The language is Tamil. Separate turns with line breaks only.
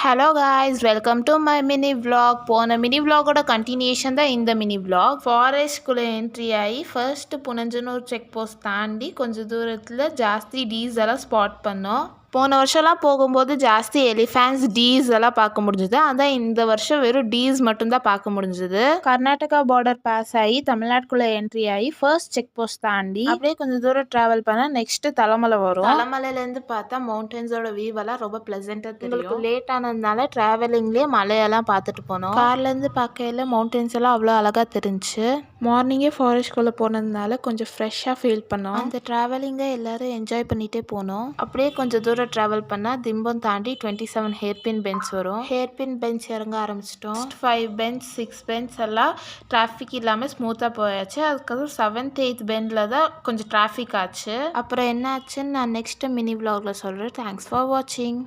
Hello guys, welcome to my mini vlog. போன மினி vlogோட கண்டினியூஷன் தான் இந்த மினி vlog. ஃபாரஸ்ட்குள்ளே என்ட்ரி ஆகி ஃபர்ஸ்ட் புனஞ்சனூர் செக் போஸ்ட் தாண்டி கொஞ்சம் தூரத்தில் ஜாஸ்தி டீஸ் எல்லாம் ஸ்பாட் பண்ணோம். போன வருஷம்லாம் போகும்போது ஜாஸ்தி எலிஃபேண்ட்ஸ் டீஸ் எல்லாம் பார்க்க முடிஞ்சுது. அதான் இந்த வருஷம் வெறும் டீஸ் மட்டும்தான் பார்க்க முடிஞ்சுது. கர்நாடகா பார்டர் பாஸ் ஆகி தமிழ்நாட்டுக்குள்ளே என்ட்ரி ஆகி ஃபர்ஸ்ட் செக் போஸ்ட் தாண்டி அப்படியே கொஞ்சம் தூரம் ட்ராவல் பண்ணால் நெக்ஸ்ட் தலைமலை வரும். தலைமலையிலேருந்து பார்த்தா மவுண்டன்ஸோட வியூ எல்லாம் ரொம்ப ப்ளசண்ட்டாக தெரியும். லேட் ஆனதுனால ட்ராவலிங்லேயே மலையெல்லாம் பார்த்துட்டு போனோம். கார்லேருந்து பார்க்கையில மவுண்டன்ஸ் எல்லாம் அவ்வளோ அழகாக தெரிஞ்சுச்சு. மார்னிங்கே ஃபாரஸ்ட்குள்ளே போனதுனால கொஞ்சம் ஃப்ரெஷ்ஷாக ஃபீல் பண்ணோம். அந்த ட்ராவலிங்கை எல்லோரும் என்ஜாய் பண்ணிகிட்டே போனோம். அப்படியே கொஞ்சம் தூரம் ட்ராவல் பண்ணால் திம்பம் தாண்டி 27 ஹேர்பின் பெஞ்ச் வரும். ஹேர்பின் பெஞ்ச் இறங்க ஆரம்பிச்சிட்டோம். 5 பெஞ்ச் 6 பெஞ்ச் எல்லாம் டிராஃபிக் இல்லாமல் ஸ்மூத்தாக போயாச்சு. அதுக்கப்புறம் 7th 8th பெஞ்சில் தான் கொஞ்சம் டிராஃபிக் ஆச்சு. அப்புறம் என்ன ஆச்சுன்னு நான் நெக்ஸ்ட் மினி vlogல சொல்கிறேன். தேங்க்ஸ் ஃபார் வாட்சிங்.